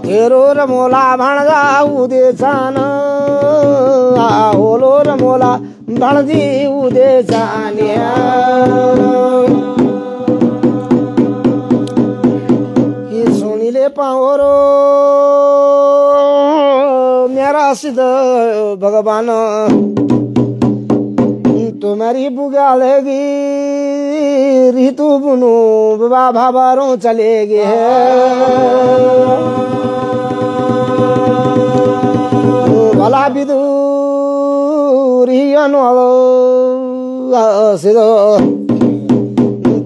तेरो र मोला भाणजा उदेछान होलो र मोला भाणजी उदेछान्या कि सुनिले पाओरो मेरा सिद्ध भगवान तुम्हारी बुगालेगी ऋतु बुनु बाबा भाबारों चलेगी भला विदुरी अनवालो सिदो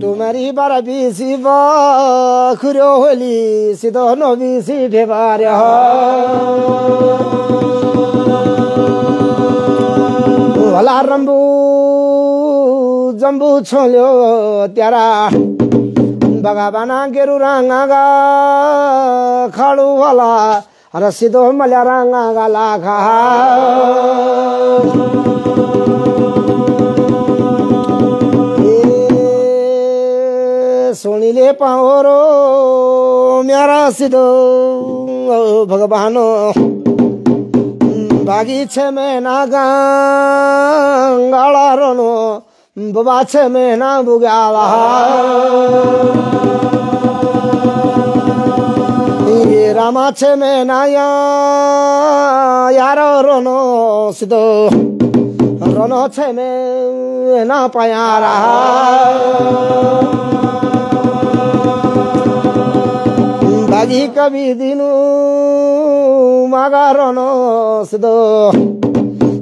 तुम्हारी बारा बीसी खुर्यो होली सिदो नो बीसी ढेबारे भला रंबू जम्बू छोल्यो त्यारा बगाबाना गेरु रांगागा खाडू वाला रसिदो मल्या रांगागा लाखा सुनिले पाओरो म्यारा सिदो भगवानो बागीचे में नागा गाला रोनो बाबाचे में ना बुगाला ये रामाचे में ना यारो रोनो सिदो रोनो छे में ना पाया रहा बागी कभी दिनु मागा रोनो सिदो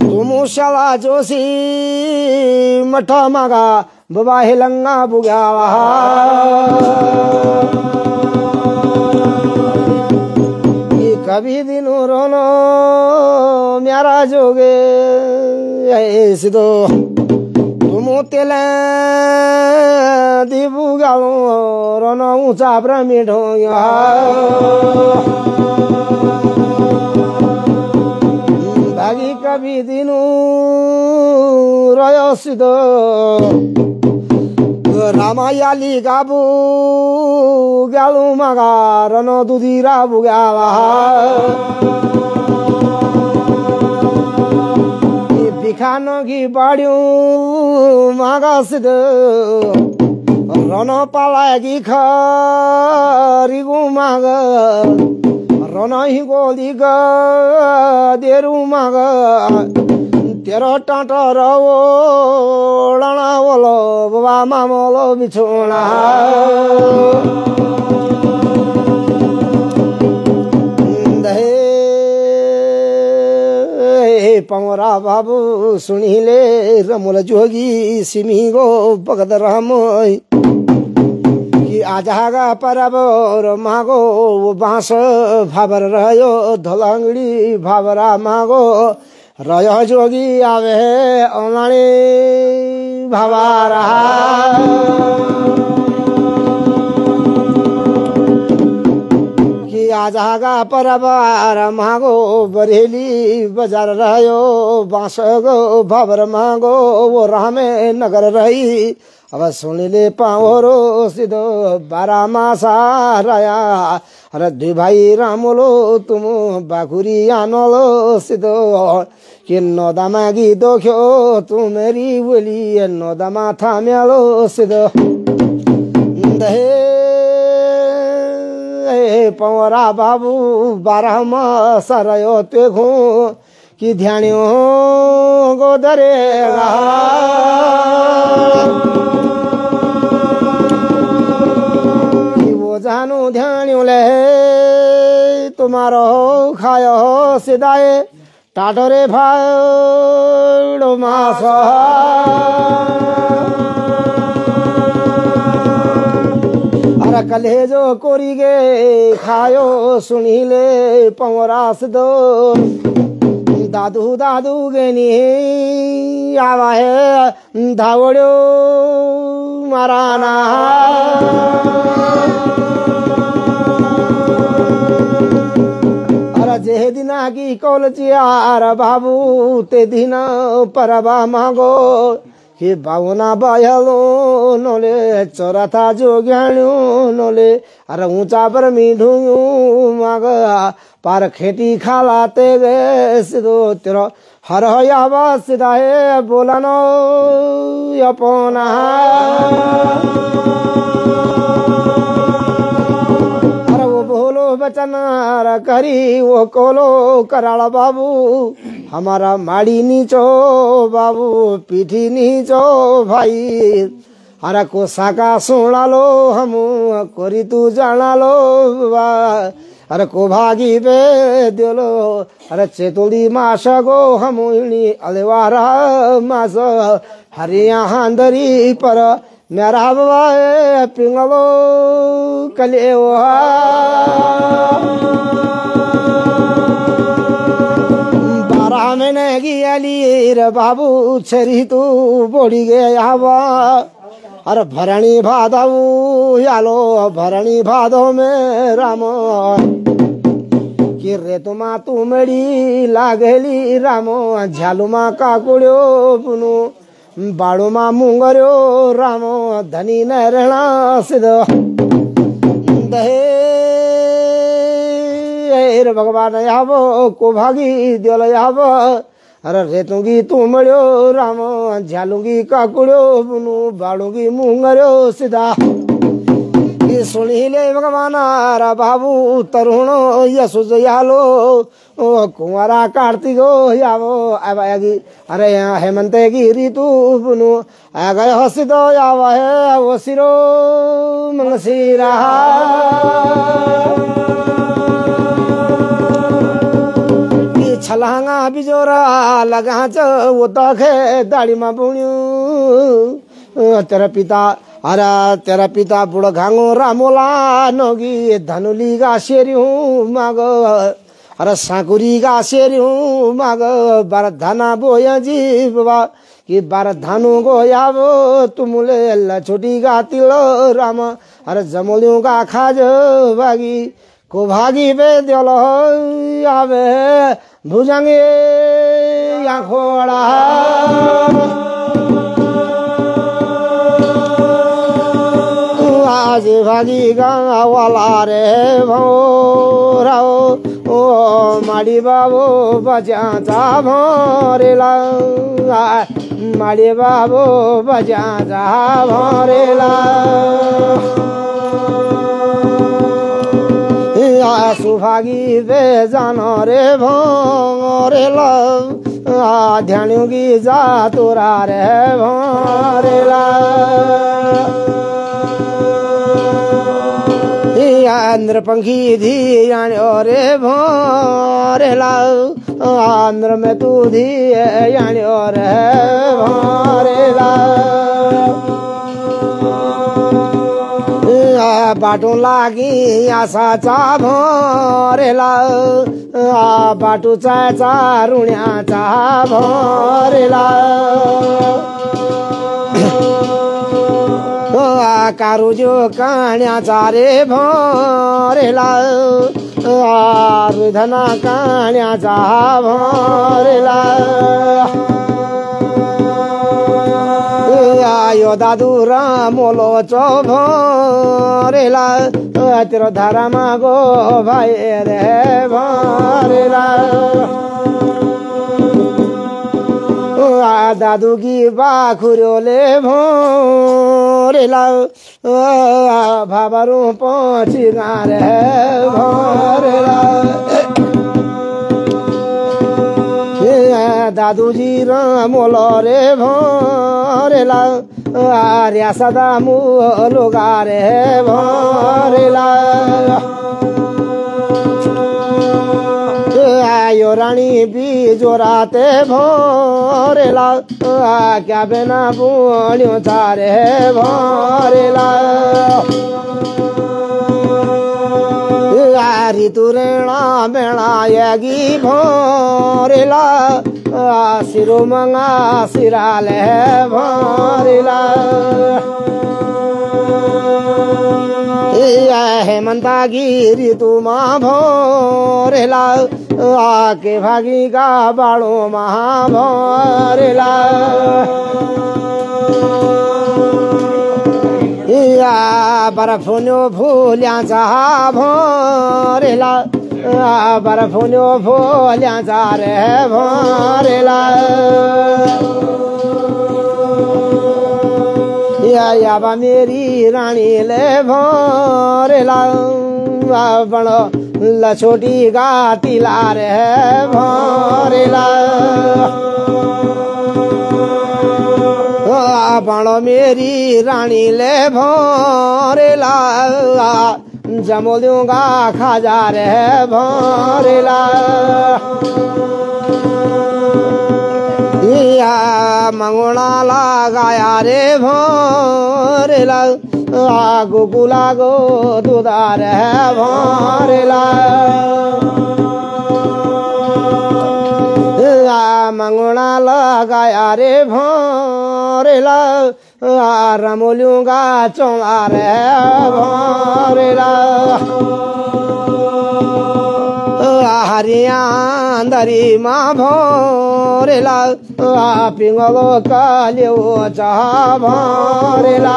तुमुशाला जोशी मठा मागा बाबा हिलंगा बुगावा ये कभी दिनु रोनो म्यारा जोगे सिदो तुमु तेले दिबु गालो रोनो ऊंचा ब्रह्मिठो बागी कभी दिनु रयो सिदो रामायाली गाबु गालु मगा रनो दुधीरा बुगावा बिखानो की बाड़ियों मगा सिदो रनो पालागी खरिगु मगा रनो ही गोली गा देरु मगा तेरो टाटा रवो लना वलो बाबा मामलो बिछोना दहे पमरा बाबू सुनिले रमुल जोगी सिमिगो भगत रामोय कि आजागा परबो र मागो बाँस भाबर रह्यो धोलांगडी भाबरा मागो रयो जोगी आवे औलाणी भावारा कि आजागा परबार मागो बरेली बजार रह्यो बाँसगो भाबर मागो वो रामे नगर रही अब सुनिले पाओरो सिदो बारा मासा राया अरे दुई भाई रामोलो तुम बाखुरी आनोलो सिदो कि नोदामागी दोख्यो तुमेरी बोली नोदामा थाम्यालो सिदो दहे पवरा बाबू बारा मासा रायो तेखो कि ध्यान्यो गोदरेगा जानु ध्यान्युले तुम्हारो खायो सिदाए टाटोरे भाड़ो मास अरे कलेजो कोरिगे खायो सुनिले पवरा सिदो दादू दादू गेनी आवा है धावड़ो माराना जे दिना की कौल चियार बाबू ते दिन परबा मागो कि बाहुना बयलो नोले चोराथा जोग्याण्यो नोले अरे ऊंचा पर मीढुयो माग पार खेती खालाते गए सिधो तेरो हर यावा सीधा है बोला नो अपना अरे वो बोलो बचन करी वो कोलो कराला बाबू हमारा माड़ी नीचो बाबू पीठी नीचो भाई अरे को साका सुना लो हम कोरी तू जाना लो बा अरे को भागी पे दिलो अरे चेतुड़ी मास गो हम अलेवारा मास हरिया हांदरी पर मेरा बाबा पिंगलो कले बारह महीने की अली रे बाबू छरी तू बोड़ी गया अरे भरणी भादव यालो भरणी भादव में राम कि रे तुमा तू मेड़ी लागेली राम झालुमा काकुड्यो पुनु बाळुमा मुंगर्यो राम धनी नरणा सिद्ध दहे भगवान यावो को भागी दियल यावो अरे रेतुंगी तू मळ्यो राम झालुंगी काकुड्यो बुनु बाळुंगी मुंगर्यो सिधा ये सुनिले भगवान रा बाबू तरुण यसुज यालो ओ कुंवारा कार्तिको यावो आबागी अरे हेमंत की ऋतु बुनु आगय हसिद याव है वसिरो मंगसिरा छलांगा बिजोरा लगा वो तखे दाढ़ी में बुण्यू तेरा पिता अरे तेरा पिता बुढ़ घांगो रामोला नोगी धनुली गा शेरियू माग अरे साकुरी गा शेरियू माग बार धाना बोया जी बाबा कि बार धानु गो यावो तुमुले छोटी गा तिलो राम अरे जमोलियों का खाज भागी को भागी बे दिलो आवे भुजंगे या खोड़ा आज भागी गंगा वाला रे भोराओ ओ माड़ी बाबू बजा जा भोरेला माड़ी बाबू बजा जा भोरेला सुभागी बे जानो रे भोरेला ध्यानुगी जा तोरा रे भोरेला आंध्र पंखी धी यान्यो रे भोरेला आंध्र में तू धी यान्यो रे भोरेला बाटो लागी आशा चा भोरेला बाटो चा रुण्या चा भोरेला कारू जो काण्याचा रे भोरेला विधना काण्याचा भोरेला यो दादू रामोलो चो भोरेला तेरो धारा मागो भाई रे भोरेला दादू की बाखुरोले भोरेला भाबारू पहुंची गारे भोरेला दादू जी रामोलो रे भोरेला आर्या सदा मुलो गारे भोरेला आयो रानी बीजोराते भोरेला क्या बिना बुणियो चारे भोरेला ऋतुरेणा बेणायगी भोरेला सिरो मंगा सिराले भोरेला हेमंता गिरी तुमा भोरेला आके भागी का बाड़ो महा भोरेला या बर्फुन्यो फुल्याचा भरेला बर्फुन्यो फुल्याचा रे भरेला या बा मेरी रानीले भरेला बण लछोटी गातिला रे भरेला बण मेरी रानीले भरेला जमोल्यूंगा खाजा रे भरेला या मंगोणा लगाया रे भरेला गोकुला गो दूधा रे भरेला मंगोणा लगाया रे भरेला रमोल्यूंगा चौड़ा रे भरेला हरियान्दरी मा भरेला पिंगलो काल्यो चा भरेला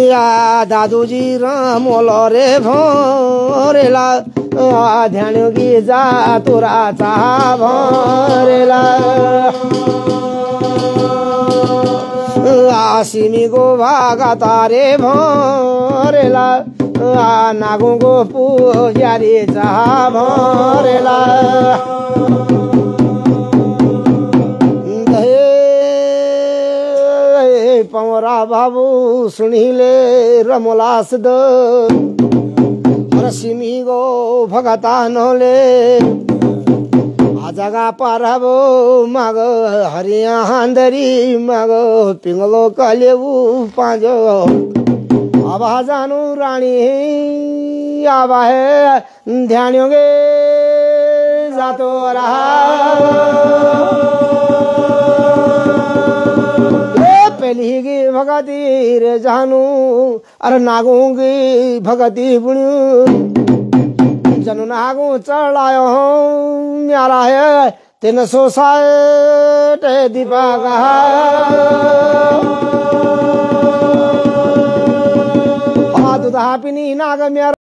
या दादूजी रमोल रे भरेला ध्यान गिजा तुरा चा भरेला सिमी गो भागा तारे भरेला नागो गो पूजारी चा भरेला पमरा बाबू सुनिले रमोलास द सिमी गो भगता नले जगा पाराबो माग हरिया हांदरी माग पिंगलो कलेऊ पांजो आबा जानू रानी आबा है ध्यानोगे जातो रहा पहली की भगती रे जानू अरे नागोंगी भगती बुणू जनु नागो चढ़ायो म्यारा है 360 दीपा कहा दूधा पिनी नाग म्यारा